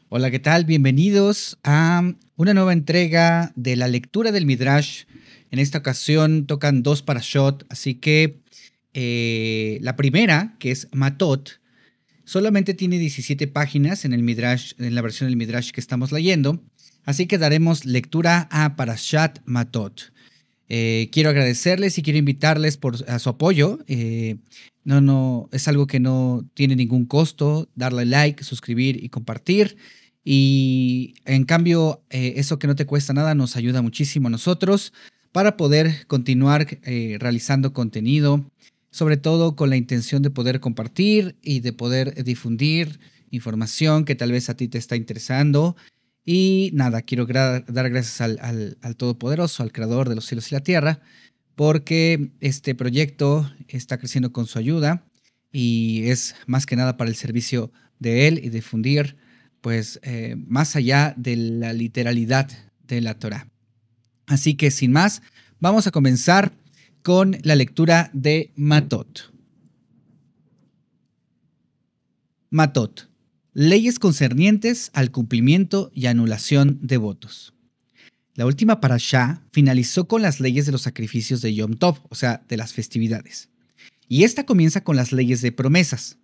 Hola, ¿qué tal? Bienvenidos a una nueva entrega de la lectura del Midrash. En esta ocasión tocan dos parashot, así que la primera, que es Matot, solamente tiene 17 páginas en el Midrash, en la versión del Midrash que estamos leyendo, así que daremos lectura a Parashat Matot. Quiero agradecerles y quiero invitarles a su apoyo. No, es algo que no tiene ningún costo, darle like, suscribir y compartir. Y en cambio, eso que no te cuesta nada nos ayuda muchísimo a nosotros para poder continuar realizando contenido, sobre todo con la intención de poder compartir y de poder difundir información que tal vez a ti te está interesando. Y nada, quiero dar gracias al Todopoderoso, al Creador de los cielos y la tierra, porque este proyecto está creciendo con su ayuda y es más que nada para el servicio de él y difundir, pues, más allá de la literalidad de la Torah. Así que sin más, vamos a comenzar con la lectura de Matot. Matot. Leyes concernientes al cumplimiento y anulación de votos. La última parashá finalizó con las leyes de los sacrificios de Yom Tov, o sea, de las festividades. Y esta comienza con las leyes de promesas.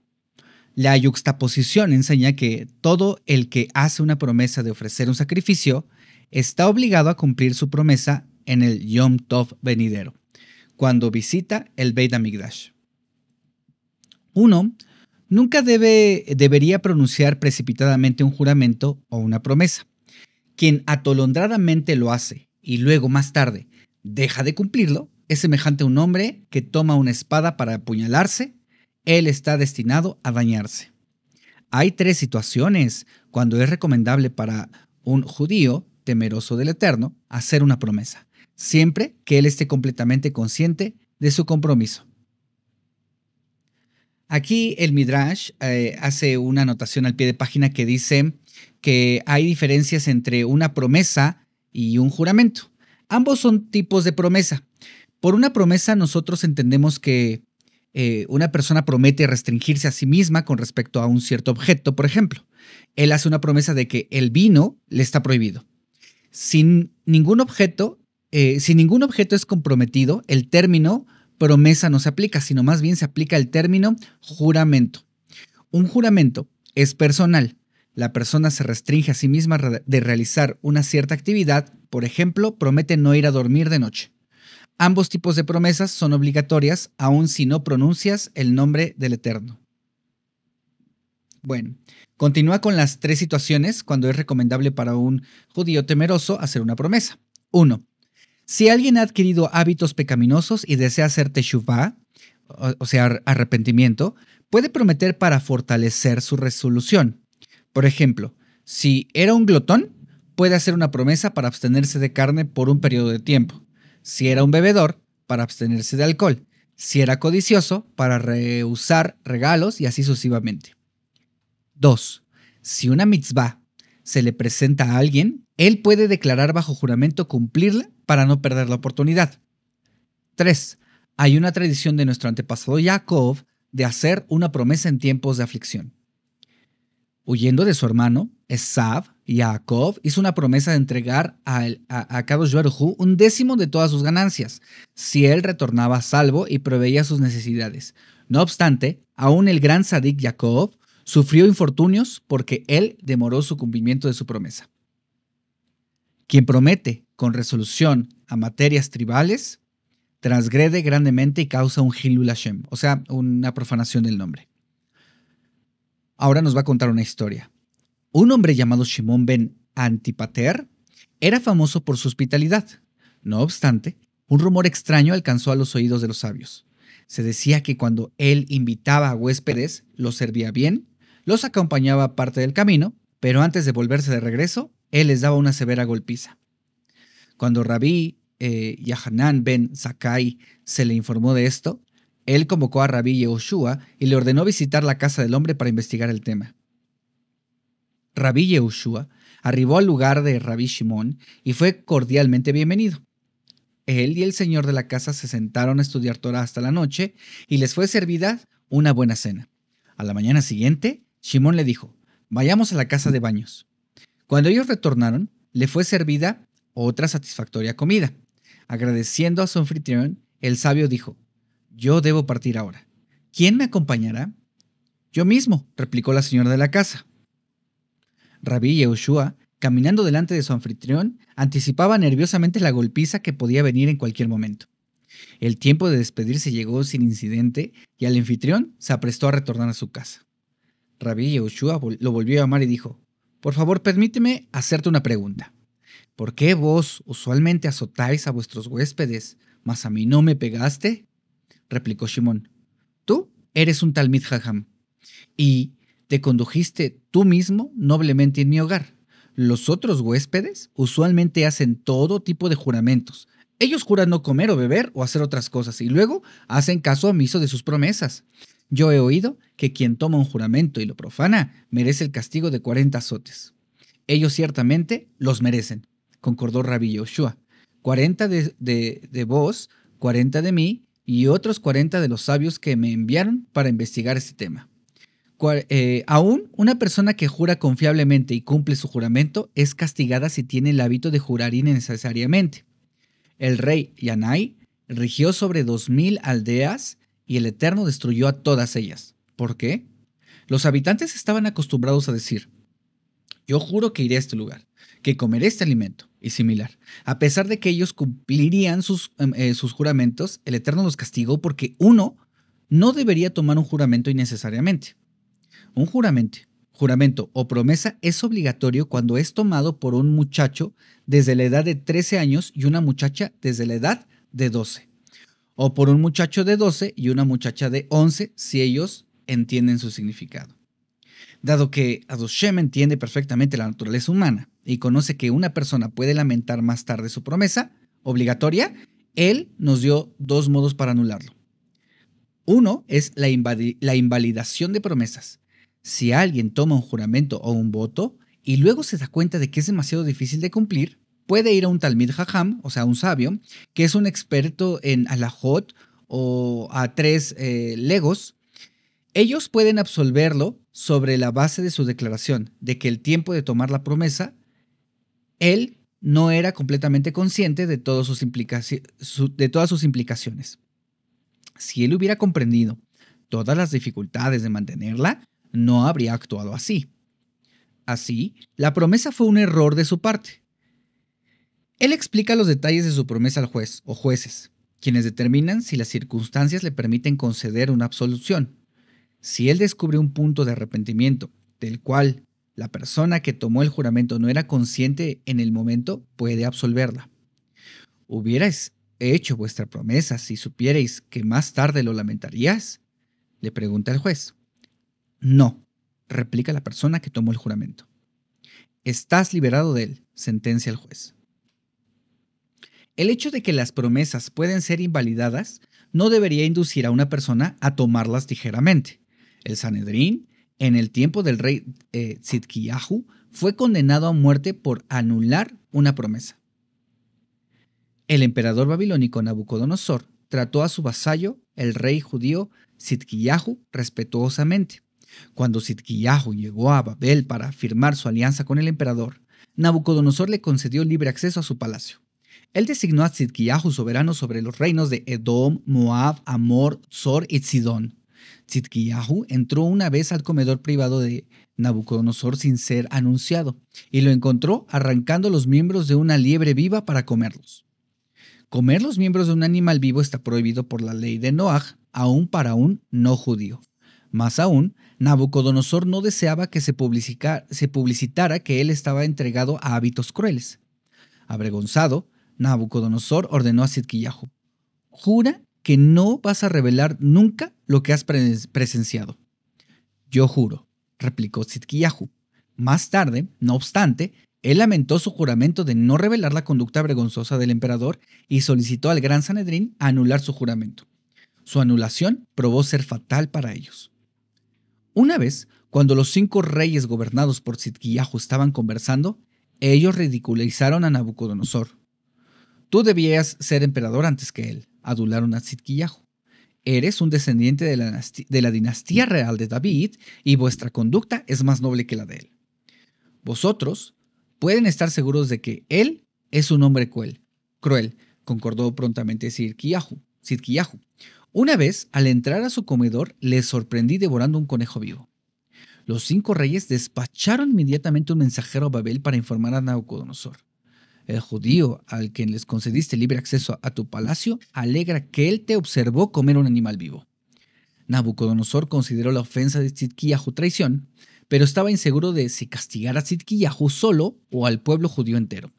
La yuxtaposición enseña que todo el que hace una promesa de ofrecer un sacrificio está obligado a cumplir su promesa en el Yom Tov venidero, cuando visita el Beit HaMikdash. Uno nunca debería pronunciar precipitadamente un juramento o una promesa. Quien atolondradamente lo hace y luego más tarde deja de cumplirlo es semejante a un hombre que toma una espada para apuñalarse. Él está destinado a dañarse. Hay tres situaciones cuando es recomendable para un judío temeroso del Eterno hacer una promesa, siempre que él esté completamente consciente de su compromiso. Aquí el Midrash hace una anotación al pie de página que dice que hay diferencias entre una promesa y un juramento. Ambos son tipos de promesa. Por una promesa nosotros entendemos que una persona promete restringirse a sí misma con respecto a un cierto objeto, por ejemplo. Él hace una promesa de que el vino le está prohibido. Si ningún objeto es comprometido, el término promesa no se aplica, sino más bien se aplica el término juramento. Un juramento es personal. La persona se restringe a sí misma de realizar una cierta actividad, por ejemplo, promete no ir a dormir de noche. Ambos tipos de promesas son obligatorias, aun si no pronuncias el nombre del Eterno. Bueno, continúa con las tres situaciones cuando es recomendable para un judío temeroso hacer una promesa. 1. Si alguien ha adquirido hábitos pecaminosos y desea hacer teshuvá, o sea, arrepentimiento, puede prometer para fortalecer su resolución. Por ejemplo, si era un glotón, puede hacer una promesa para abstenerse de carne por un periodo de tiempo. Si era un bebedor, para abstenerse de alcohol. Si era codicioso, para rehusar regalos y así sucesivamente. 2. Si una mitzvah se le presenta a alguien, él puede declarar bajo juramento cumplirla para no perder la oportunidad. 3. Hay una tradición de nuestro antepasado Jacob de hacer una promesa en tiempos de aflicción. Huyendo de su hermano, Esav, Jacob hizo una promesa de entregar a Kadosh Baruj Hu 1/10 de todas sus ganancias, si él retornaba a salvo y proveía sus necesidades. No obstante, aún el gran Sadik Jacob sufrió infortunios porque él demoró su cumplimiento de su promesa. Quien promete con resolución a materias tribales, transgrede grandemente y causa un Hilul Hashem, o sea, una profanación del nombre. Ahora nos va a contar una historia. Un hombre llamado Shimon ben Antipater era famoso por su hospitalidad. No obstante, un rumor extraño alcanzó a los oídos de los sabios. Se decía que cuando él invitaba a huéspedes, los servía bien, los acompañaba parte del camino, pero antes de volverse de regreso, él les daba una severa golpiza. Cuando Rabí Yahanan ben Zakkai se le informó de esto, él convocó a Rabí Yehoshua y le ordenó visitar la casa del hombre para investigar el tema. Rabí Yehoshua arribó al lugar de Rabí Shimon y fue cordialmente bienvenido. Él y el señor de la casa se sentaron a estudiar Torah hasta la noche y les fue servida una buena cena. A la mañana siguiente, Shimon le dijo: vayamos a la casa de baños. Cuando ellos retornaron, le fue servida otra satisfactoria comida. Agradeciendo a su anfitrión, el sabio dijo: «Yo debo partir ahora. ¿Quién me acompañará?» «Yo mismo», replicó la señora de la casa. Rabí Yehoshua, caminando delante de su anfitrión, anticipaba nerviosamente la golpiza que podía venir en cualquier momento. El tiempo de despedirse llegó sin incidente y el anfitrión se aprestó a retornar a su casa. Rabí Yehoshua lo volvió a llamar y dijo: «Por favor, permíteme hacerte una pregunta. ¿Por qué vos usualmente azotáis a vuestros huéspedes, mas a mí no me pegaste?» Replicó Shimón: «Tú eres un Talmid Jajam, y te condujiste tú mismo noblemente en mi hogar. Los otros huéspedes usualmente hacen todo tipo de juramentos. Ellos juran no comer o beber o hacer otras cosas y luego hacen caso omiso de sus promesas. Yo he oído que quien toma un juramento y lo profana merece el castigo de 40 azotes. Ellos ciertamente los merecen», concordó Rabí Yehoshua. 40 de vos, 40 de mí y otros 40 de los sabios que me enviaron para investigar este tema. Aún una persona que jura confiablemente y cumple su juramento es castigada si tiene el hábito de jurar innecesariamente. El rey Yanai rigió sobre 2000 aldeas y el Eterno destruyó a todas ellas. ¿Por qué? Los habitantes estaban acostumbrados a decir: «Yo juro que iré a este lugar, que comeré este alimento», y similar. A pesar de que ellos cumplirían sus juramentos, el Eterno los castigó porque uno no debería tomar un juramento innecesariamente. Un juramento o promesa es obligatorio cuando es tomado por un muchacho desde la edad de 13 años y una muchacha desde la edad de 12. O por un muchacho de 12 y una muchacha de 11 si ellos entienden su significado. Dado que Adoshem entiende perfectamente la naturaleza humana y conoce que una persona puede lamentar más tarde su promesa obligatoria, él nos dio dos modos para anularlo. Uno es la invalidación de promesas. Si alguien toma un juramento o un voto y luego se da cuenta de que es demasiado difícil de cumplir, puede ir a un Talmid Jajam, o sea, un sabio, que es un experto en alajot o a 3 legos. Ellos pueden absolverlo sobre la base de su declaración de que el tiempo de tomar la promesa, él no era completamente consciente de todas sus implicaciones. Si él hubiera comprendido todas las dificultades de mantenerla, no habría actuado así. Así, la promesa fue un error de su parte. Él explica los detalles de su promesa al juez o jueces, quienes determinan si las circunstancias le permiten conceder una absolución. Si él descubre un punto de arrepentimiento del cual la persona que tomó el juramento no era consciente en el momento, puede absolverla. ¿Hubierais hecho vuestra promesa si supierais que más tarde lo lamentarías?, le pregunta el juez. No, replica la persona que tomó el juramento. Estás liberado de él, sentencia el juez. El hecho de que las promesas pueden ser invalidadas no debería inducir a una persona a tomarlas ligeramente. El Sanedrín, en el tiempo del rey Tzidkiyahu, fue condenado a muerte por anular una promesa. El emperador babilónico Nabucodonosor trató a su vasallo, el rey judío Tzidkiyahu, respetuosamente. Cuando Tzidkiyahu llegó a Babel para firmar su alianza con el emperador, Nabucodonosor le concedió libre acceso a su palacio. Él designó a Tzidkiyahu soberano sobre los reinos de Edom, Moab, Amor, Zor y Sidón. Tzidkiyahu entró una vez al comedor privado de Nabucodonosor sin ser anunciado y lo encontró arrancando los miembros de una liebre viva para comerlos. Comer los miembros de un animal vivo está prohibido por la ley de Noaj, aún para un no judío. Más aún, Nabucodonosor no deseaba que se publicitara que él estaba entregado a hábitos crueles. Avergonzado, Nabucodonosor ordenó a Tzidkiyahu: «Jura que no vas a revelar nunca lo que has presenciado». «Yo juro», replicó Tzidkiyahu. Más tarde, no obstante, él lamentó su juramento de no revelar la conducta vergonzosa del emperador y solicitó al Gran Sanedrín anular su juramento. Su anulación probó ser fatal para ellos. Una vez, cuando los 5 reyes gobernados por Tzidkiyahu estaban conversando, ellos ridiculizaron a Nabucodonosor. «Tú debías ser emperador antes que él», adularon a Tzidkiyahu. «Eres un descendiente de la dinastía real de David y vuestra conducta es más noble que la de él. Vosotros Pueden estar seguros de que él es un hombre cruel, concordó prontamente Sidkiyahu. Una vez, al entrar a su comedor, le sorprendí devorando un conejo vivo. Los 5 reyes despacharon inmediatamente un mensajero a Babel para informar a Nabucodonosor. El judío al que les concediste libre acceso a tu palacio alegra que él te observó comer un animal vivo. Nabucodonosor consideró la ofensa de Sidkiyahu traición, pero estaba inseguro de si castigar a Sidkiyahu solo o al pueblo judío entero.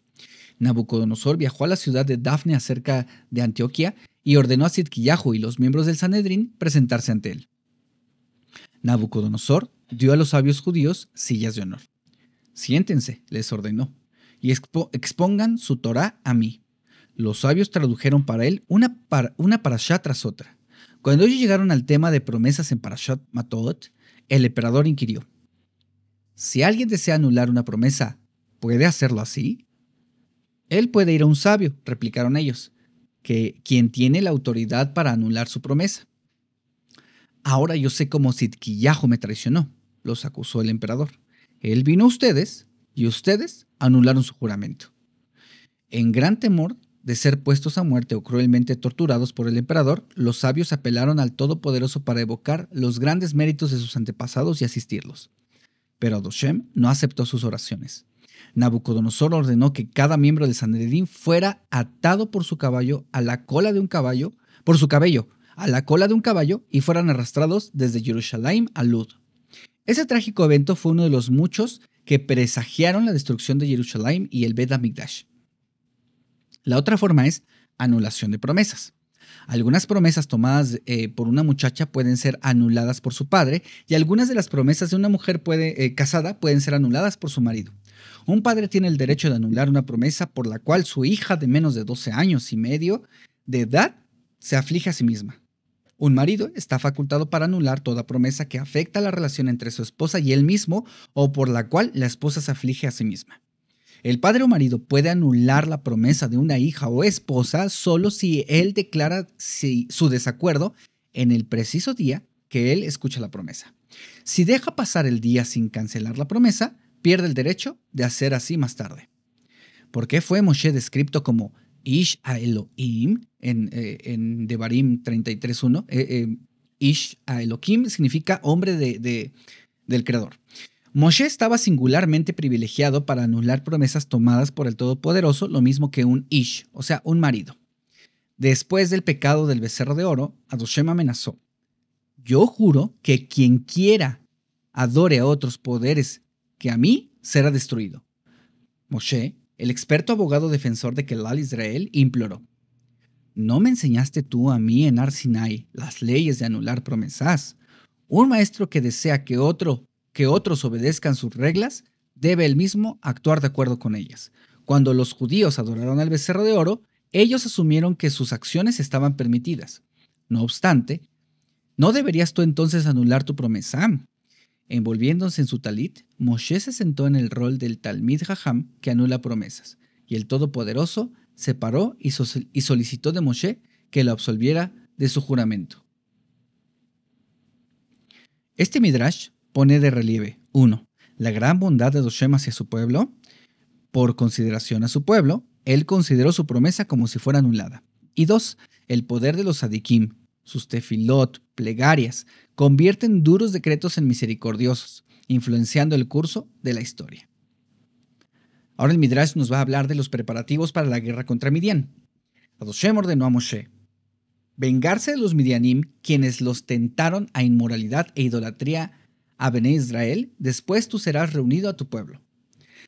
Nabucodonosor viajó a la ciudad de Dafne cerca de Antioquía y ordenó a Sidkiyahu y los miembros del Sanedrín presentarse ante él. Nabucodonosor dio a los sabios judíos sillas de honor. Siéntense, les ordenó, y expongan su Torá a mí. Los sabios tradujeron para él una parashá tras otra. Cuando ellos llegaron al tema de promesas en Parashat Matot, el emperador inquirió: si alguien desea anular una promesa, ¿puede hacerlo así? Él puede ir a un sabio, replicaron ellos, quien tiene la autoridad para anular su promesa. Ahora yo sé cómo Sidkiyahu me traicionó, los acusó el emperador. Él vino a ustedes y ustedes anularon su juramento. En gran temor de ser puestos a muerte o cruelmente torturados por el emperador, los sabios apelaron al Todopoderoso para evocar los grandes méritos de sus antepasados y asistirlos. Pero Adoshem no aceptó sus oraciones. Nabucodonosor ordenó que cada miembro del Sanedrín fuera atado por su cabello a la cola de un caballo, y fueran arrastrados desde Jerusalén a Lud. Ese trágico evento fue uno de los muchos que presagiaron la destrucción de Jerusalén y el Bet HaMikdash. La otra forma es anulación de promesas. Algunas promesas tomadas por una muchacha pueden ser anuladas por su padre y algunas de las promesas de una mujer casada pueden ser anuladas por su marido. Un padre tiene el derecho de anular una promesa por la cual su hija de menos de 12 años y medio de edad se aflige a sí misma. Un marido está facultado para anular toda promesa que afecta la relación entre su esposa y él mismo o por la cual la esposa se aflige a sí misma. El padre o marido puede anular la promesa de una hija o esposa solo si él declara su desacuerdo en el preciso día que él escucha la promesa. Si deja pasar el día sin cancelar la promesa, pierde el derecho de hacer así más tarde. ¿Por qué fue Moshe descrito como Ish HaElohim en Devarim 33.1? Ish HaElohim significa hombre del Creador. Moshe estaba singularmente privilegiado para anular promesas tomadas por el Todopoderoso, lo mismo que un Ish, o sea, un marido. Después del pecado del becerro de oro, Adoshem amenazó: yo juro que quien quiera adore a otros poderes que a mí será destruido. Moshe, el experto abogado defensor de Kelal Israel, imploró: ¿no me enseñaste tú a mí en Har Sinai las leyes de anular promesas? Un maestro que desea que otros obedezcan sus reglas debe él mismo actuar de acuerdo con ellas. Cuando los judíos adoraron al becerro de oro, ellos asumieron que sus acciones estaban permitidas. No obstante, ¿no deberías tú entonces anular tu promesa? Envolviéndose en su talit, Moshe se sentó en el rol del Talmid Jajam que anula promesas, y el Todopoderoso se paró y solicitó de Moshe que lo absolviera de su juramento. Este Midrash pone de relieve: 1. La gran bondad de Adoshem hacia su pueblo. Por consideración a su pueblo, él consideró su promesa como si fuera anulada. Y 2. El poder de los sadikim, sus tefilot, plegarias, convierten duros decretos en misericordiosos, influenciando el curso de la historia. Ahora el Midrash nos va a hablar de los preparativos para la guerra contra Midian. Adoshem ordenó a Moshe vengarse de los Midianim, quienes los tentaron a inmoralidad e idolatría a Bené Israel. Después tú serás reunido a tu pueblo.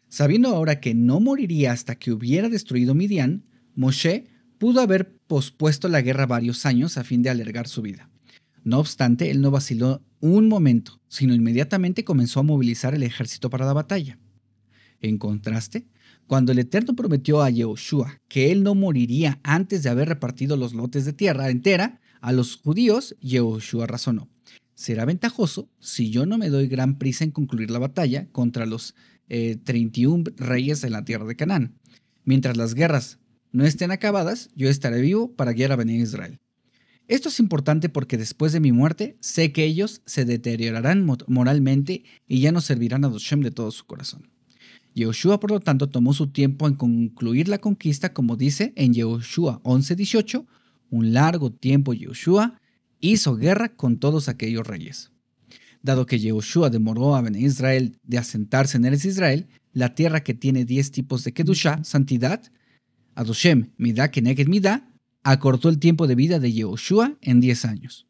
Sabiendo ahora que no moriría hasta que hubiera destruido Midian, Moshe pudo haber pospuesto la guerra varios años a fin de alargar su vida. No obstante, él no vaciló un momento, sino inmediatamente comenzó a movilizar el ejército para la batalla. En contraste, cuando el Eterno prometió a Yehoshua que él no moriría antes de haber repartido los lotes de tierra entera a los judíos, Yehoshua razonó: será ventajoso si yo no me doy gran prisa en concluir la batalla contra los 31 reyes de la tierra de Canaán. Mientras las guerras no estén acabadas, yo estaré vivo para guiar a Bené Israel. Esto es importante porque después de mi muerte sé que ellos se deteriorarán moralmente y ya no servirán a Adoshem de todo su corazón. Yehoshua, por lo tanto, tomó su tiempo en concluir la conquista, como dice en Yehoshua 11:18, un largo tiempo Yehoshua hizo guerra con todos aquellos reyes. Dado que Yehoshua demoró a Bene Israel de asentarse en Eretz Israel, la tierra que tiene 10 tipos de Kedushá, santidad, Adoshem, Midá, Keneged Midá, acortó el tiempo de vida de Yehoshua en 10 años.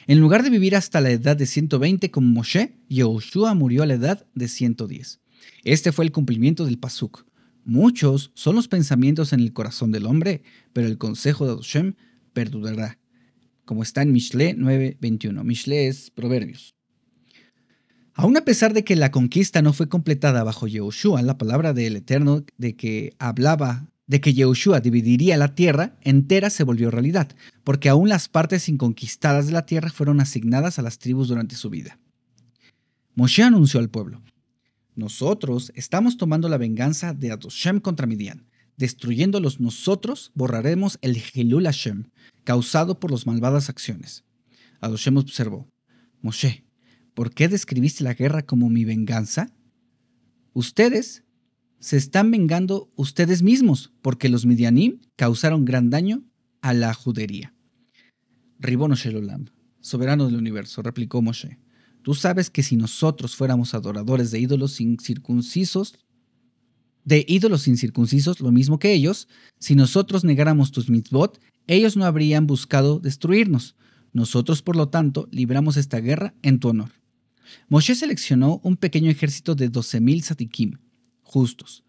En lugar de vivir hasta la edad de 120 como Moshe, Yehoshua murió a la edad de 110. Este fue el cumplimiento del Pasuk. Muchos son los pensamientos en el corazón del hombre, pero el consejo de Adoshem perdurará. Como está en Mishle 9:21. Mishle es Proverbios. Aún a pesar de que la conquista no fue completada bajo Yehoshua, la palabra del Eterno de que hablaba de que Yehoshua dividiría la tierra entera se volvió realidad, porque aún las partes inconquistadas de la tierra fueron asignadas a las tribus durante su vida. Moshe anunció al pueblo: nosotros estamos tomando la venganza de Adoshem contra Midian. Destruyéndolos nosotros, borraremos el Hilul Hashem, causado por las malvadas acciones. Adoshem observó: Moshe, ¿por qué describiste la guerra como mi venganza? Ustedes se están vengando ustedes mismos, porque los Midianim causaron gran daño a la judería. Ribono Shel Olam, soberano del universo, replicó Moshe, tú sabes que si nosotros fuéramos adoradores de ídolos incircuncisos, lo mismo que ellos, si nosotros negáramos tus mitzvot, ellos no habrían buscado destruirnos. Nosotros, por lo tanto, libramos esta guerra en tu honor. Moshe seleccionó un pequeño ejército de 12,000 tzadikim, justos,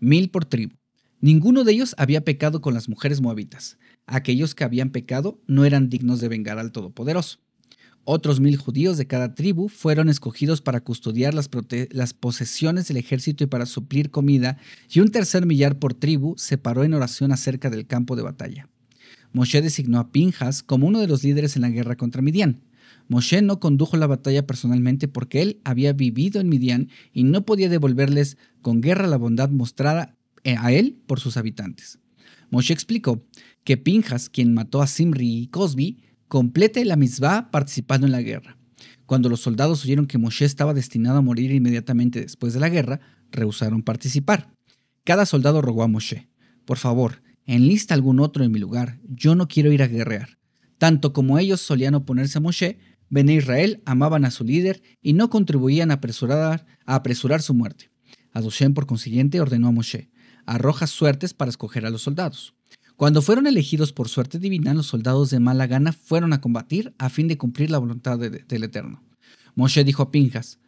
1,000 por tribu. Ninguno de ellos había pecado con las mujeres moabitas. Aquellos que habían pecado no eran dignos de vengar al Todopoderoso. Otros 1,000 judíos de cada tribu fueron escogidos para custodiar las posesiones del ejército y para suplir comida, y un tercer millar por tribu se paró en oración acerca del campo de batalla. Moshe designó a Pinjas como uno de los líderes en la guerra contra Midian. Moshe no condujo la batalla personalmente porque él había vivido en Midian y no podía devolverles con guerra la bondad mostrada a él por sus habitantes. Moshe explicó que Pinjas, quien mató a Zimri y Cosbi, complete la mitzvah participando en la guerra. Cuando los soldados oyeron que Moshe estaba destinado a morir inmediatamente después de la guerra, rehusaron participar. Cada soldado rogó a Moshe: por favor, enlista algún otro en mi lugar, yo no quiero ir a guerrear. Tanto como ellos solían oponerse a Moshe, Bene Israel amaban a su líder y no contribuían a apresurar su muerte. Adoshem, por consiguiente, ordenó a Moshe: arroja suertes para escoger a los soldados. Cuando fueron elegidos por suerte divina, los soldados de mala gana fueron a combatir a fin de cumplir la voluntad del Eterno. Moshe dijo a Pinjas: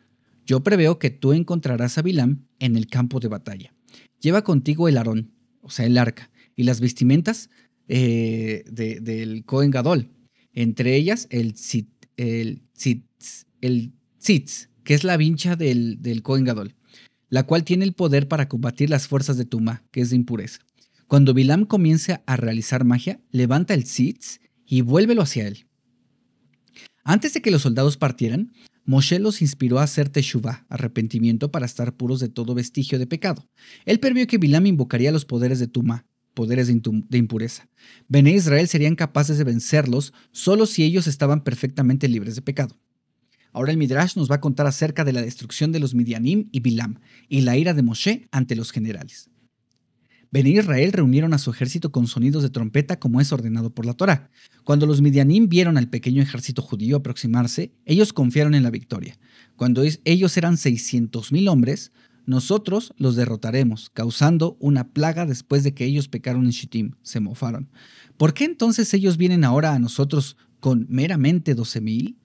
yo preveo que tú encontrarás a Bilam en el campo de batalla. Lleva contigo el Aarón, o sea, el arca, y las vestimentas del Cohen Gadol, entre ellas el tzitz, que es la vincha del Cohen Gadol, la cual tiene el poder para combatir las fuerzas de Tumá, que es de impureza. Cuando Bilam comience a realizar magia, levanta el tzitz y vuélvelo hacia él. Antes de que los soldados partieran, Moshe los inspiró a hacer teshuvá, arrepentimiento, para estar puros de todo vestigio de pecado. Él previó que Bilam invocaría los poderes de Tumá, poderes de impureza. Bene Israel serían capaces de vencerlos solo si ellos estaban perfectamente libres de pecado. Ahora el Midrash nos va a contar acerca de la destrucción de los Midianim y Bilam, y la ira de Moshe ante los generales. Bene Israel reunieron a su ejército con sonidos de trompeta como es ordenado por la Torá. Cuando los Midianim vieron al pequeño ejército judío aproximarse, ellos confiaron en la victoria. Cuando ellos eran 600,000 hombres, nosotros los derrotaremos, causando una plaga después de que ellos pecaron en Shittim, se mofaron. ¿Por qué entonces ellos vienen ahora a nosotros con meramente 12,000?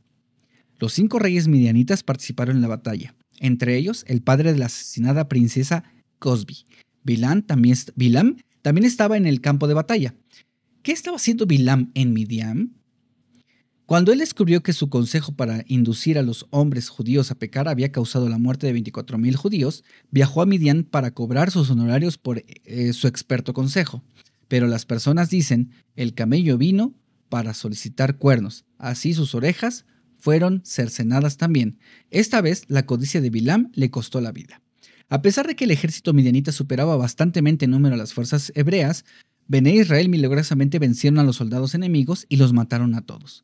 Los 5 reyes midianitas participaron en la batalla, entre ellos el padre de la asesinada princesa Cosbi. Bilam también estaba en el campo de batalla. ¿Qué estaba haciendo Bilam en Midian? Cuando él descubrió que su consejo para inducir a los hombres judíos a pecar había causado la muerte de 24,000 judíos, viajó a Midian para cobrar sus honorarios por su experto consejo. Pero las personas dicen: el camello vino para solicitar cuernos, así sus orejas fueron cercenadas también. Esta vez la codicia de Bilam le costó la vida. A pesar de que el ejército midianita superaba bastantemente en número a las fuerzas hebreas, Bene Israel milagrosamente vencieron a los soldados enemigos y los mataron a todos.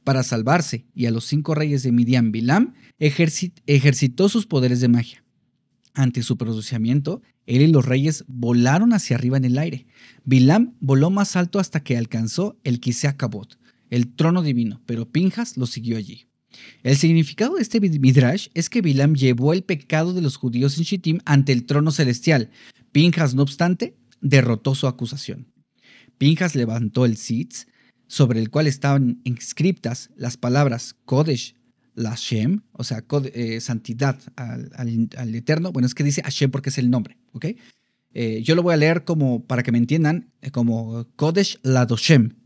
Para salvarse y a los 5 reyes de Midian, Bilam ejercitó sus poderes de magia. Ante su pronunciamiento, él y los reyes volaron hacia arriba en el aire. Bilam voló más alto hasta que alcanzó el Kisea-Kabot, el trono divino, pero Pinjas lo siguió allí. El significado de este midrash es que Bilam llevó el pecado de los judíos en Shittim ante el trono celestial. Pinjas, no obstante, derrotó su acusación. Pinjas levantó el sitz, sobre el cual estaban inscritas las palabras Kodesh Lashem, o sea, santidad al Eterno. Bueno, es que dice Hashem porque es el nombre, ¿ok? Yo lo voy a leer como, para que me entiendan, como Kodesh Ladoshem.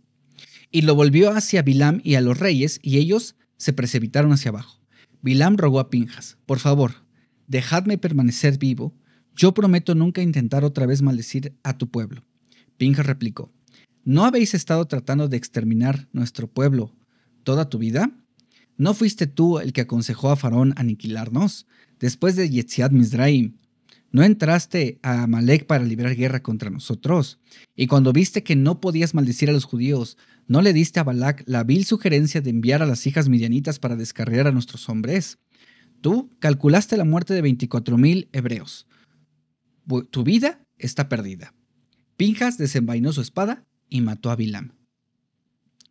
Y lo volvió hacia Bilam y a los reyes, y ellos se precipitaron hacia abajo. Bilam rogó a Pinjas: por favor, dejadme permanecer vivo. Yo prometo nunca intentar otra vez maldecir a tu pueblo. Pinjas replicó: ¿no habéis estado tratando de exterminar nuestro pueblo toda tu vida? ¿No fuiste tú el que aconsejó a Faraón aniquilarnos después de Yetziat Mizraim? ¿No entraste a Amalek para librar guerra contra nosotros? Y cuando viste que no podías maldecir a los judíos, ¿no le diste a Balac la vil sugerencia de enviar a las hijas midianitas para descarriar a nuestros hombres? Tú calculaste la muerte de 24,000 hebreos. Tu vida está perdida. Pinjas desenvainó su espada y mató a Bilam.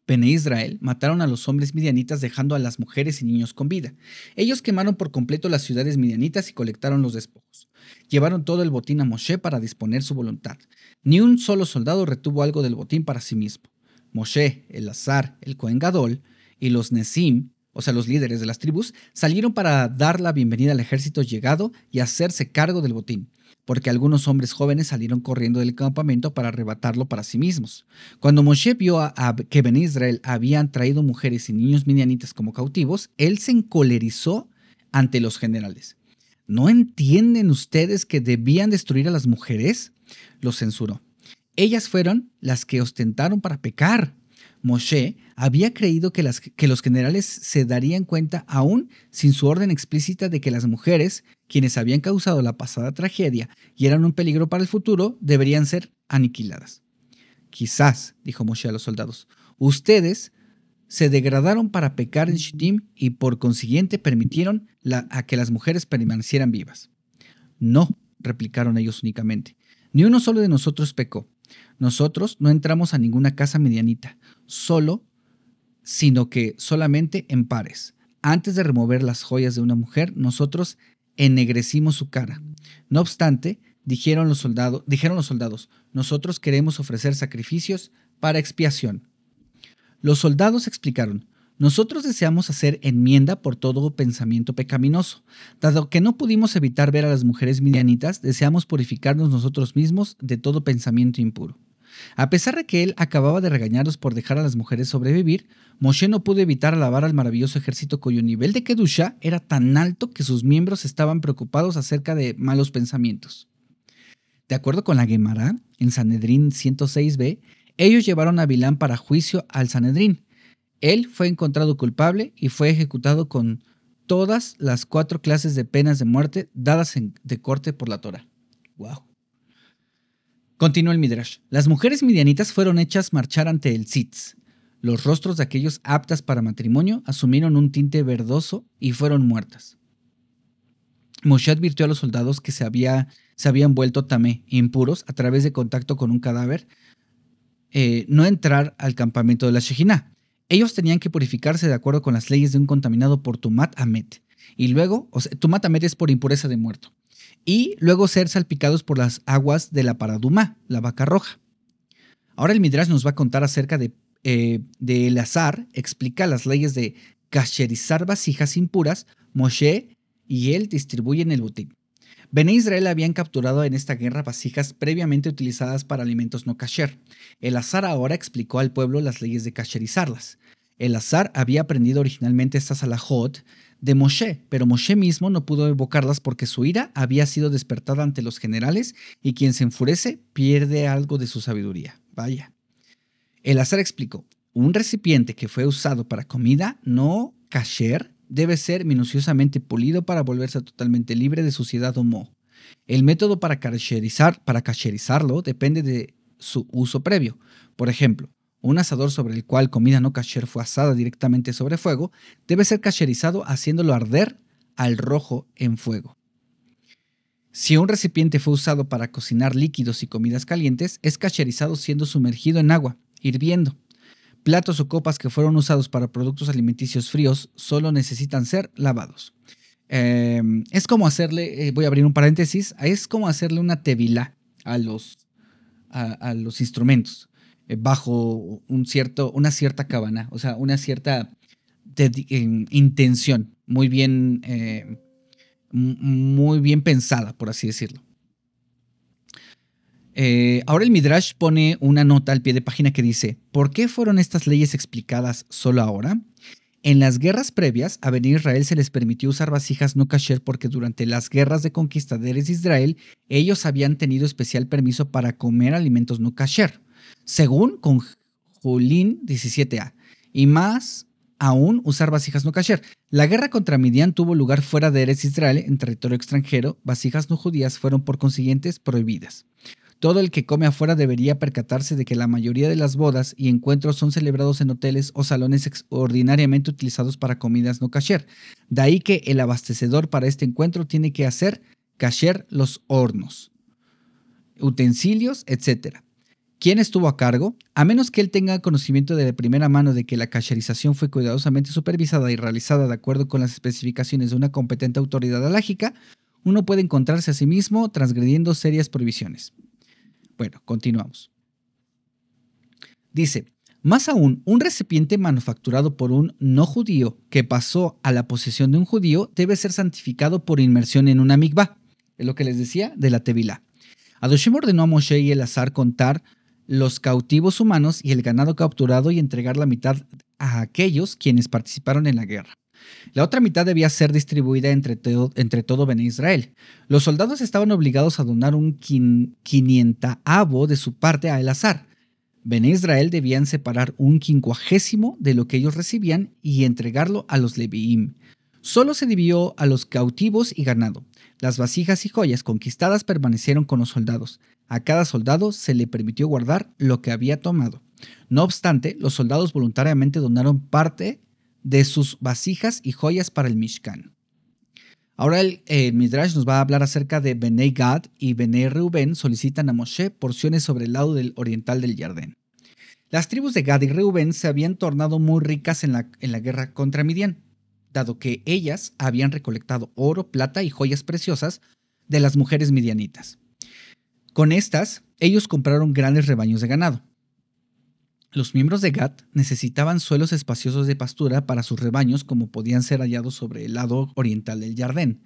Bene Israel mataron a los hombres midianitas dejando a las mujeres y niños con vida. Ellos quemaron por completo las ciudades midianitas y colectaron los despojos. Llevaron todo el botín a Moshe para disponer su voluntad. Ni un solo soldado retuvo algo del botín para sí mismo. Moshe, Elazar, el Cohen Gadol y los Nesim, o sea, los líderes de las tribus, salieron para dar la bienvenida al ejército llegado y hacerse cargo del botín, porque algunos hombres jóvenes salieron corriendo del campamento para arrebatarlo para sí mismos. Cuando Moshe vio que Bene Israel habían traído mujeres y niños midianitas como cautivos, él se encolerizó ante los generales. ¿No entienden ustedes que debían destruir a las mujeres? Los censuró. Ellas fueron las que ostentaron para pecar. Moshe había creído que los generales se darían cuenta aún sin su orden explícita de que las mujeres, quienes habían causado la pasada tragedia y eran un peligro para el futuro, deberían ser aniquiladas. Quizás, dijo Moshe a los soldados, ustedes se degradaron para pecar en Shittim y por consiguiente permitieron a que las mujeres permanecieran vivas. No, replicaron ellos únicamente. Ni uno solo de nosotros pecó. Nosotros no entramos a ninguna casa medianita, sino que solamente en pares. Antes de remover las joyas de una mujer, nosotros ennegrecimos su cara. No obstante, dijeron los soldados, nosotros queremos ofrecer sacrificios para expiación. Los soldados explicaron: nosotros deseamos hacer enmienda por todo pensamiento pecaminoso. Dado que no pudimos evitar ver a las mujeres midianitas, deseamos purificarnos nosotros mismos de todo pensamiento impuro. A pesar de que él acababa de regañarlos por dejar a las mujeres sobrevivir, Moshe no pudo evitar alabar al maravilloso ejército cuyo nivel de Kedushá era tan alto que sus miembros estaban preocupados acerca de malos pensamientos. De acuerdo con la Gemara, en Sanedrín 106b, ellos llevaron a Bilam para juicio al Sanedrín. Él fue encontrado culpable y fue ejecutado con todas las 4 clases de penas de muerte dadas de corte por la Torá. ¡Wow! Continuó el Midrash. Las mujeres midianitas fueron hechas marchar ante el Sitz. Los rostros de aquellos aptas para matrimonio asumieron un tinte verdoso y fueron muertas. Moshe advirtió a los soldados que se habían vuelto tamé, impuros, a través de contacto con un cadáver, no entrar al campamento de la Shejiná. Ellos tenían que purificarse de acuerdo con las leyes de un contaminado por Tumat Amet. Y luego, Tumat Amet es por impureza de muerto. Y luego ser salpicados por las aguas de la Paradumá, la vaca roja. Ahora el Midrash nos va a contar acerca de Elazar, explica las leyes de kasherizar vasijas impuras. Moshe y él distribuyen el botín. Bene Israel habían capturado en esta guerra vasijas previamente utilizadas para alimentos no kasher. Elazar ahora explicó al pueblo las leyes de kasherizarlas. Elazar había aprendido originalmente estas halajot de Moshe, pero Moshe mismo no pudo evocarlas porque su ira había sido despertada ante los generales y quien se enfurece pierde algo de su sabiduría. Vaya. Elazar explicó: un recipiente que fue usado para comida no kasher debe ser minuciosamente pulido para volverse totalmente libre de suciedad o moho. El método para kasherizarlo depende de su uso previo. Por ejemplo, un asador sobre el cual comida no kasher fue asada directamente sobre fuego debe ser kasherizado haciéndolo arder al rojo en fuego. Si un recipiente fue usado para cocinar líquidos y comidas calientes, es kasherizado siendo sumergido en agua, hirviendo. Platos o copas que fueron usados para productos alimenticios fríos solo necesitan ser lavados. Es como hacerle, voy a abrir un paréntesis, es como hacerle una tevilá a los instrumentos bajo una cierta cabana, o sea, una cierta intención muy bien pensada, por así decirlo. Ahora el Midrash pone una nota al pie de página que dice: ¿por qué fueron estas leyes explicadas solo ahora? En las guerras previas, a Bnei Israel se les permitió usar vasijas no kasher porque durante las guerras de conquista de Eretz Israel, ellos habían tenido especial permiso para comer alimentos no kasher, según Conjulín 17a, y más aún usar vasijas no kasher. La guerra contra Midian tuvo lugar fuera de Eretz Israel, en territorio extranjero. Vasijas no judías fueron por consiguiente prohibidas. Todo el que come afuera debería percatarse de que la mayoría de las bodas y encuentros son celebrados en hoteles o salones ordinariamente utilizados para comidas no kasher. De ahí que el abastecedor para este encuentro tiene que hacer kasher los hornos, utensilios, etc. ¿Quién estuvo a cargo? A menos que él tenga conocimiento de primera mano de que la kasherización fue cuidadosamente supervisada y realizada de acuerdo con las especificaciones de una competente autoridad alágica, uno puede encontrarse a sí mismo transgrediendo serias prohibiciones. Bueno, continuamos. Dice, más aún, un recipiente manufacturado por un no judío que pasó a la posesión de un judío debe ser santificado por inmersión en una mikvah. Es lo que les decía de la tevilá. Adoshem ordenó a Moshe y Elazar contar los cautivos humanos y el ganado capturado y entregar la mitad a aquellos quienes participaron en la guerra. La otra mitad debía ser distribuida entre todo Bene Israel. Los soldados estaban obligados a donar un quinientavo de su parte a Elazar. Bene Israel debían separar un quincuagésimo de lo que ellos recibían y entregarlo a los Leviim. Solo se dividió a los cautivos y ganado. Las vasijas y joyas conquistadas permanecieron con los soldados. A cada soldado se le permitió guardar lo que había tomado. No obstante, los soldados voluntariamente donaron parte de sus vasijas y joyas para el Mishkan. Ahora el Midrash nos va a hablar acerca de Bnei Gad y Bnei Reuben solicitan a Moshe porciones sobre el lado oriental del Jardín. Las tribus de Gad y Reuben se habían tornado muy ricas en la guerra contra Midian, dado que ellas habían recolectado oro, plata y joyas preciosas de las mujeres midianitas. Con estas, ellos compraron grandes rebaños de ganado. Los miembros de Gad necesitaban suelos espaciosos de pastura para sus rebaños, como podían ser hallados sobre el lado oriental del Jardín,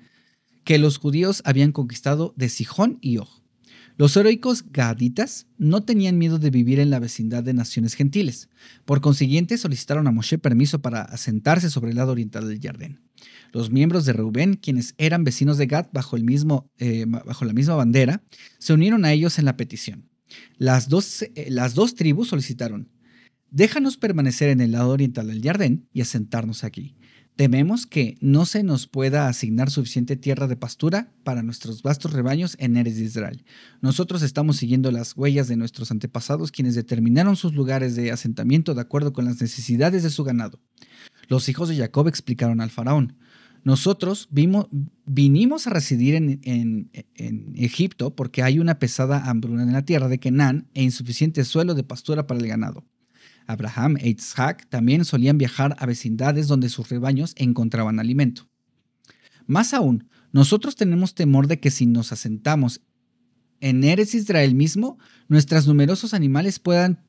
que los judíos habían conquistado de Sijón y Og. Los heroicos gaditas no tenían miedo de vivir en la vecindad de naciones gentiles. Por consiguiente, solicitaron a Moshe permiso para asentarse sobre el lado oriental del Jardín. Los miembros de Reubén, quienes eran vecinos de Gad bajo la misma bandera, se unieron a ellos en la petición. Las dos tribus solicitaron: déjanos permanecer en el lado oriental del Jardín y asentarnos aquí. Tememos que no se nos pueda asignar suficiente tierra de pastura para nuestros vastos rebaños en Eretz Israel. Nosotros estamos siguiendo las huellas de nuestros antepasados, quienes determinaron sus lugares de asentamiento de acuerdo con las necesidades de su ganado. Los hijos de Jacob explicaron al faraón: nosotros vinimos a residir en Egipto porque hay una pesada hambruna en la tierra de Canaán e insuficiente suelo de pastura para el ganado. Abraham e Isaac también solían viajar a vecindades donde sus rebaños encontraban alimento. Más aún, nosotros tenemos temor de que si nos asentamos en Eretz Israel mismo, nuestros numerosos animales puedan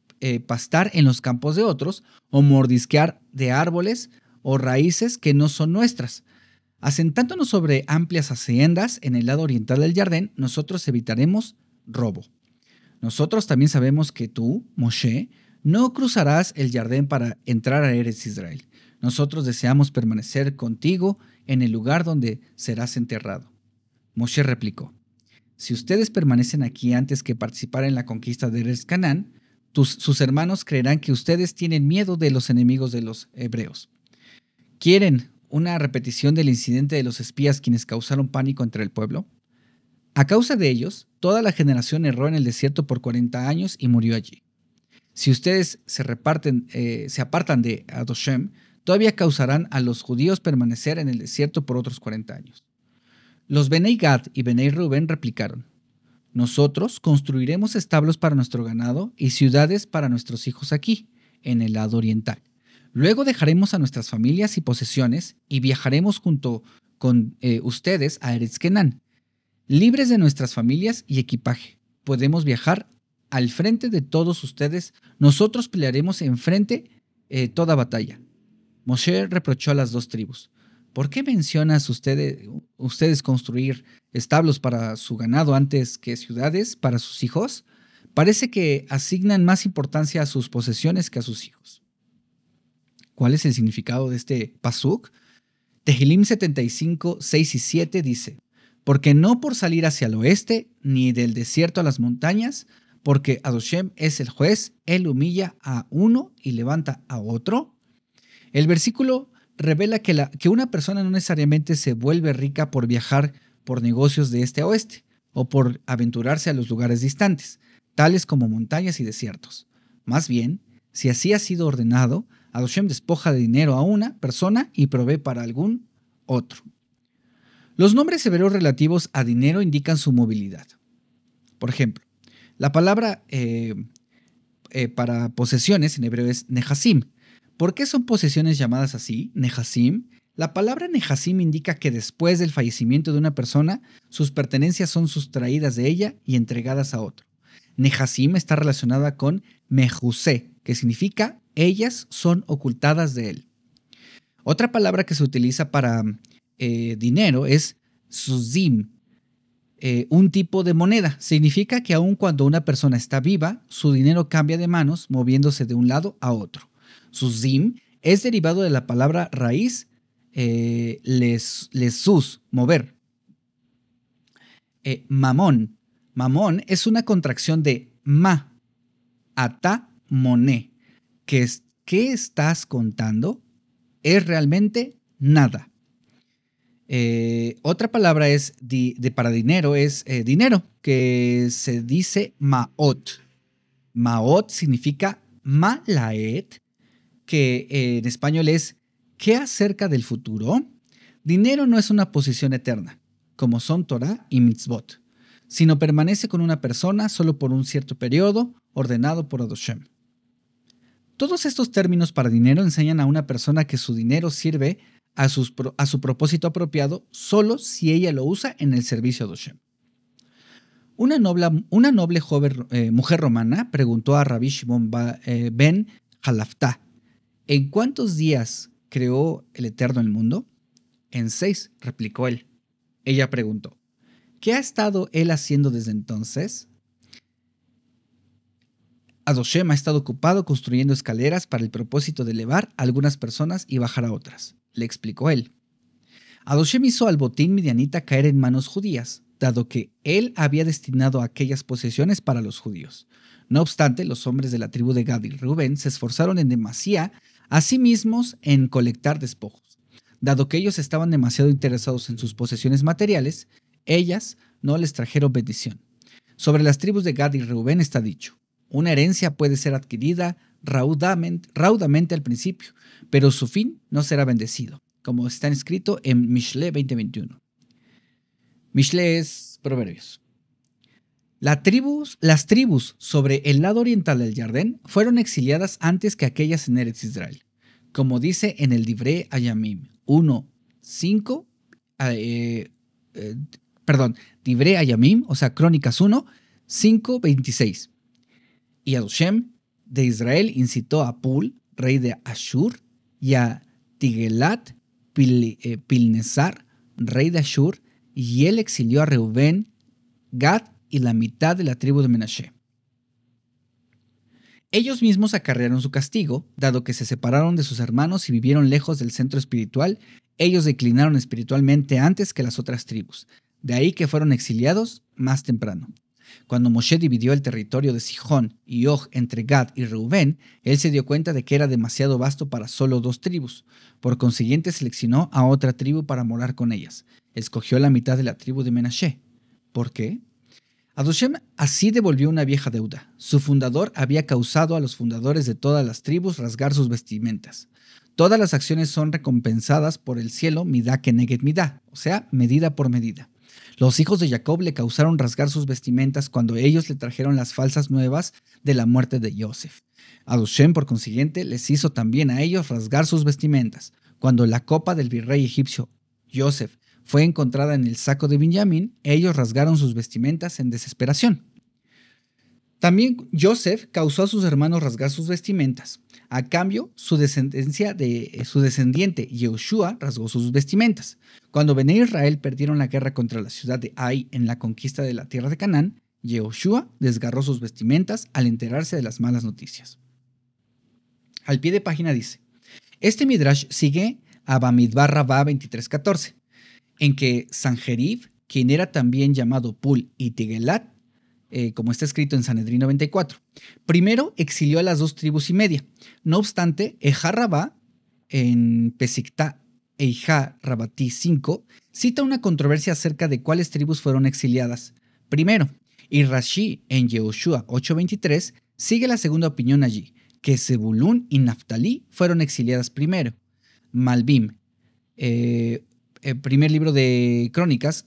pastar en los campos de otros o mordisquear de árboles o raíces que no son nuestras. Asentándonos sobre amplias haciendas en el lado oriental del Jardín, nosotros evitaremos robo. Nosotros también sabemos que tú, Moshe, no cruzarás el Jardín para entrar a Eretz Israel. Nosotros deseamos permanecer contigo en el lugar donde serás enterrado. Moshe replicó: si ustedes permanecen aquí antes que participar en la conquista de Eretz Canaán, sus hermanos creerán que ustedes tienen miedo de los enemigos de los hebreos. ¿Quieren una repetición del incidente de los espías quienes causaron pánico entre el pueblo? A causa de ellos, toda la generación erró en el desierto por 40 años y murió allí. Si ustedes se apartan de Adoshem, todavía causarán a los judíos permanecer en el desierto por otros 40 años. Los Benei Gad y Benei Rubén replicaron: nosotros construiremos establos para nuestro ganado y ciudades para nuestros hijos aquí, en el lado oriental. Luego dejaremos a nuestras familias y posesiones y viajaremos junto con ustedes a Eretz Kenán, libres de nuestras familias y equipaje. Podemos viajar al frente de todos ustedes. Nosotros pelearemos enfrente toda batalla. Moshe reprochó a las dos tribus: ¿por qué mencionas ustedes construir establos para su ganado antes que ciudades para sus hijos? Parece que asignan más importancia a sus posesiones que a sus hijos. ¿Cuál es el significado de este pasuk? Tehilim 75, 6 y 7 dice: porque no por salir hacia el oeste, ni del desierto a las montañas, porque Adoshem es el juez, él humilla a uno y levanta a otro. El versículo revela que una persona no necesariamente se vuelve rica por viajar por negocios de este a oeste, o por aventurarse a los lugares distantes, tales como montañas y desiertos. Más bien, si así ha sido ordenado, Adoshem despoja de dinero a una persona y provee para algún otro. Los nombres hebreos relativos a dinero indican su movilidad. Por ejemplo, la palabra para posesiones en hebreo es nehasim. ¿Por qué son posesiones llamadas así, nehasim? La palabra nehasim indica que después del fallecimiento de una persona, sus pertenencias son sustraídas de ella y entregadas a otro. Nehasim está relacionada con mejusé, que significa ellas son ocultadas de él. Otra palabra que se utiliza para dinero es suzim, un tipo de moneda. Significa que aun cuando una persona está viva, su dinero cambia de manos moviéndose de un lado a otro. Suzim es derivado de la palabra raíz lesus, mover. Mamón. Mamón es una contracción de ma, ata, moné. ¿Qué estás contando? Es realmente nada. Otra palabra para dinero es dinero, que se dice maot. Maot significa malaet, que en español es ¿qué acerca del futuro? Dinero no es una posición eterna, como son Torah y mitzvot, sino permanece con una persona solo por un cierto periodo ordenado por Adoshem. Todos estos términos para dinero enseñan a una persona que su dinero sirve a su propósito apropiado solo si ella lo usa en el servicio a Adoshem. Una noble mujer romana preguntó a Rabbi Shimon ben Halaftá: ¿en cuántos días creó el Eterno el mundo? En 6, replicó él. Ella preguntó: ¿qué ha estado él haciendo desde entonces? Adoshem ha estado ocupado construyendo escaleras para el propósito de elevar a algunas personas y bajar a otras, le explicó él. Adoshem hizo al botín midianita caer en manos judías, dado que él había destinado aquellas posesiones para los judíos. No obstante, los hombres de la tribu de Gad y Rubén se esforzaron en demasía a sí mismos en colectar despojos. Dado que ellos estaban demasiado interesados en sus posesiones materiales, ellas no les trajeron bendición. Sobre las tribus de Gad y Rubén está dicho: una herencia puede ser adquirida raudamente al principio, pero su fin no será bendecido, como está escrito en Mishle 20:21. Mishle es Proverbios. Las tribus sobre el lado oriental del Jardín fueron exiliadas antes que aquellas en Eretz Israel, como dice en el Divrei Hayamim 1:5, Divrei Hayamim, o sea, Crónicas 1:5-26. Y Adoshem de Israel incitó a Pul, rey de Ashur, y a Tigelat Pilnesar, rey de Ashur, y él exilió a Reubén, Gad y la mitad de la tribu de Menashe. Ellos mismos acarrearon su castigo, dado que se separaron de sus hermanos y vivieron lejos del centro espiritual. Ellos declinaron espiritualmente antes que las otras tribus, de ahí que fueron exiliados más temprano. Cuando Moshe dividió el territorio de Sihón y Og entre Gad y Reubén, él se dio cuenta de que era demasiado vasto para solo 2 tribus. Por consiguiente, seleccionó a otra tribu para morar con ellas. Escogió la mitad de la tribu de Menashe. ¿Por qué? Adoshem así devolvió una vieja deuda. Su fundador había causado a los fundadores de todas las tribus rasgar sus vestimentas. Todas las acciones son recompensadas por el cielo midá keneged midá, o sea, medida por medida. Los hijos de Jacob le causaron rasgar sus vestimentas cuando ellos le trajeron las falsas nuevas de la muerte de Joseph. Adushem, por consiguiente, les hizo también a ellos rasgar sus vestimentas. Cuando la copa del virrey egipcio Joseph fue encontrada en el saco de Benjamín, ellos rasgaron sus vestimentas en desesperación. También Joseph causó a sus hermanos rasgar sus vestimentas. A cambio, su descendiente Yehoshua rasgó sus vestimentas. Cuando Bené Israel perdieron la guerra contra la ciudad de Ai en la conquista de la tierra de Canaán, Yehoshua desgarró sus vestimentas al enterarse de las malas noticias. Al pie de página dice: este midrash sigue a Bamidbar Rabá 23:14, en que Sanjerib, quien era también llamado Pul y Tigelat, como está escrito en Sanedrín 94, primero exilió a las 2 tribus y media. No obstante, Ejá Rabá, en Pesikta Eijá Rabatí 5, cita una controversia acerca de cuáles tribus fueron exiliadas primero, y Rashi, en Yehoshua 8:23, sigue la segunda opinión allí, que Zebulún y Naftalí fueron exiliadas primero. Malbim, primer libro de Crónicas,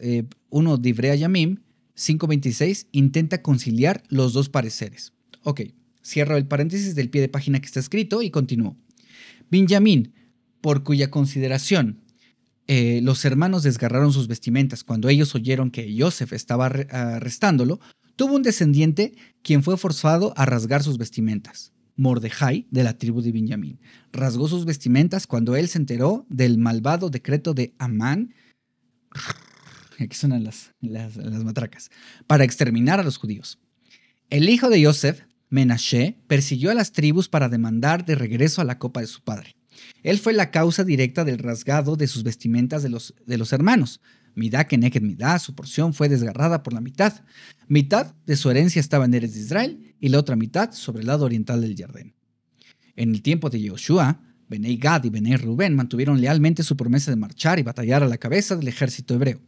1 Divrei Yamim 5:26, intenta conciliar los dos pareceres. Ok, cierro el paréntesis del pie de página que está escrito y continúo. Benjamín, por cuya consideración los hermanos desgarraron sus vestimentas cuando ellos oyeron que Joseph estaba arrestándolo, tuvo un descendiente quien fue forzado a rasgar sus vestimentas. Mordejai, de la tribu de Benjamín, rasgó sus vestimentas cuando él se enteró del malvado decreto de Amán, aquí suenan las matracas, para exterminar a los judíos. El hijo de Joseph, Menashe, persiguió a las tribus para demandar de regreso a la copa de su padre. Él fue la causa directa del rasgado de sus vestimentas de los hermanos. Midá keneged midá, su porción fue desgarrada por la mitad. Mitad de su herencia estaba en Eretz de Israel y la otra mitad sobre el lado oriental del Jordán. En el tiempo de Yehoshua, Bené Gad y Bené Rubén mantuvieron lealmente su promesa de marchar y batallar a la cabeza del ejército hebreo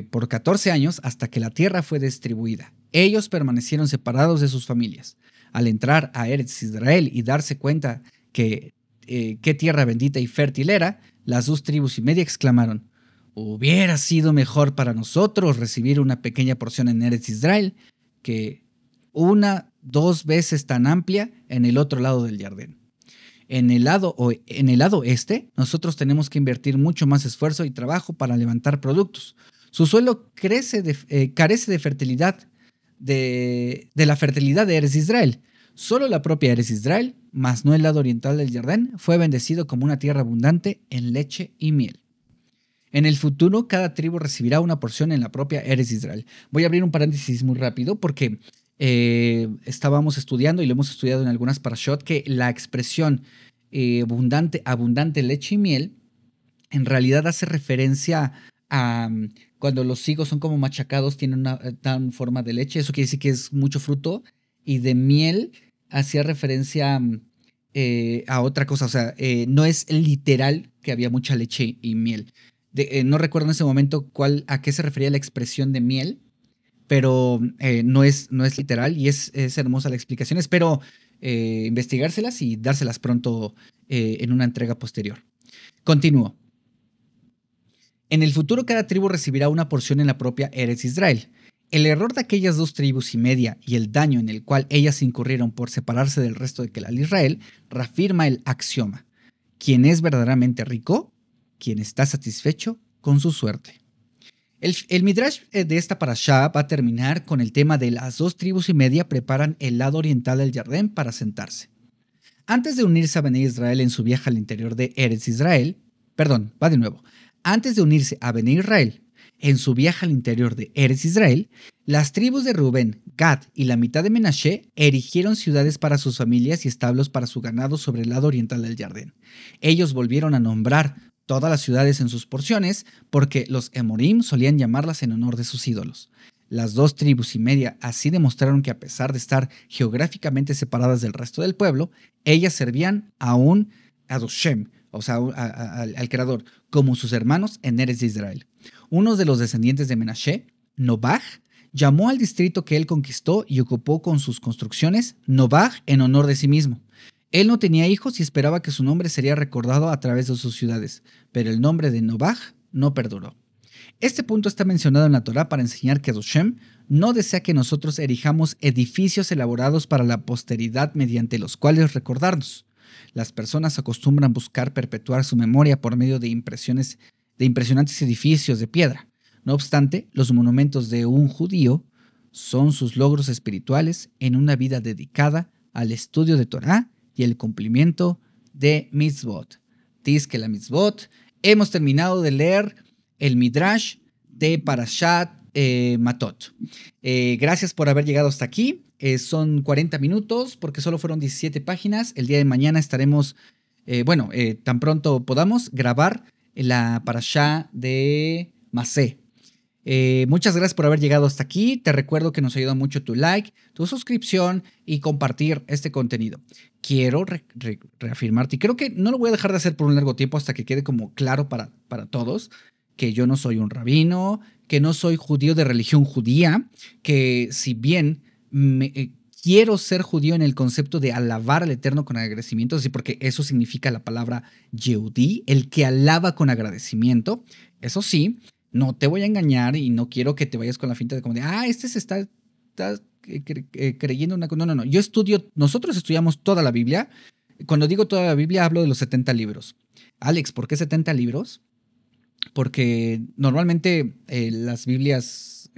por 14 años hasta que la tierra fue distribuida. Ellos permanecieron separados de sus familias. Al entrar a Eretz Israel y darse cuenta que qué tierra bendita y fértil era, las 2 tribus y media exclamaron: hubiera sido mejor para nosotros recibir una pequeña porción en Eretz Israel que 2 veces tan amplia en el otro lado del Jordán. En el lado este, nosotros tenemos que invertir mucho más esfuerzo y trabajo para levantar productos. Su suelo carece de fertilidad, de la fertilidad de Eretz Israel. Solo la propia Eretz Israel, más no el lado oriental del Jordán, fue bendecido como una tierra abundante en leche y miel. En el futuro, cada tribu recibirá una porción en la propia Eretz Israel. Voy a abrir un paréntesis muy rápido porque estábamos estudiando, y lo hemos estudiado en algunas parashot, que la expresión abundante leche y miel en realidad hace referencia a cuando los higos son como machacados, tienen una tan forma de leche. Eso quiere decir que es mucho fruto, y de miel hacía referencia a otra cosa. O sea, no es literal que había mucha leche y miel. No recuerdo en ese momento a qué se refería la expresión de miel, pero no es literal, y es hermosa la explicación. Espero investigárselas y dárselas pronto en una entrega posterior. Continúo. En el futuro, cada tribu recibirá una porción en la propia Eretz Israel. El error de aquellas 2 tribus y media y el daño en el cual ellas incurrieron por separarse del resto de Kelal Israel reafirma el axioma: quien es verdaderamente rico, quien está satisfecho con su suerte. El midrash de esta parashá va a terminar con el tema de las 2 tribus y media preparan el lado oriental del Jordán para sentarse. Antes de unirse a Bené Israel en su viaje al interior de Eretz Israel, Antes de unirse a Bené Israel en su viaje al interior de Eretz Israel, las tribus de Rubén, Gad y la mitad de Menashe erigieron ciudades para sus familias y establos para su ganado sobre el lado oriental del Jordán. Ellos volvieron a nombrar todas las ciudades en sus porciones porque los Emorim solían llamarlas en honor de sus ídolos. Las 2 tribus y media así demostraron que, a pesar de estar geográficamente separadas del resto del pueblo, ellas servían a Adushem, o sea, al Creador, como sus hermanos en Eretz de Israel. Uno de los descendientes de Menashe, Nobaj, llamó al distrito que él conquistó y ocupó con sus construcciones Nobaj en honor de sí mismo. Él no tenía hijos y esperaba que su nombre sería recordado a través de sus ciudades, pero el nombre de Nobaj no perduró. Este punto está mencionado en la Torá para enseñar que Hashem no desea que nosotros erijamos edificios elaborados para la posteridad mediante los cuales recordarnos. Las personas acostumbran buscar perpetuar su memoria por medio de impresionantes edificios de piedra. No obstante, los monumentos de un judío son sus logros espirituales en una vida dedicada al estudio de Torá y el cumplimiento de mitzvot. Dice que la mitzvot. Hemos terminado de leer el Midrash de Parashat Matot. Gracias por haber llegado hasta aquí. Son 40 minutos porque solo fueron 17 páginas. El día de mañana estaremos, tan pronto podamos, grabar la Parashá de Masé. Muchas gracias por haber llegado hasta aquí. Te recuerdo que nos ayuda mucho tu like, tu suscripción y compartir este contenido. Quiero reafirmarte, y creo que no lo voy a dejar de hacer por un largo tiempo hasta que quede como claro para todos, que yo no soy un rabino, que no soy judío de religión judía, que si bien quiero ser judío en el concepto de alabar al Eterno con agradecimiento, es decir, porque eso significa la palabra Yehudí, el que alaba con agradecimiento. Eso sí, no te voy a engañar y no quiero que te vayas con la finta de como de, este se está creyendo una cosa. No. Nosotros estudiamos toda la Biblia. Cuando digo toda la Biblia hablo de los 70 libros. Alex, ¿por qué 70 libros? Porque normalmente las Biblias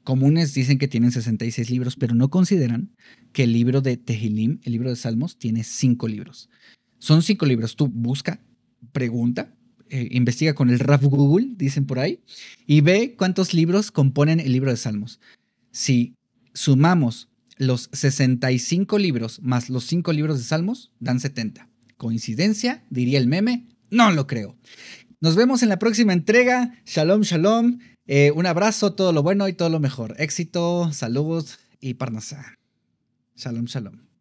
comunes dicen que tienen 66 libros, pero no consideran que el libro de Tehilim, el libro de Salmos, tiene 5 libros. Son 5 libros. Tú busca, pregunta, investiga con el Rav Google, dicen por ahí, y ve cuántos libros componen el libro de Salmos. Si sumamos los 65 libros más los 5 libros de Salmos, dan 70. ¿Coincidencia? Diría el meme. No lo creo. Nos vemos en la próxima entrega. Shalom, shalom. Un abrazo, todo lo bueno y todo lo mejor. Éxito, salud y parnasá. Shalom, shalom.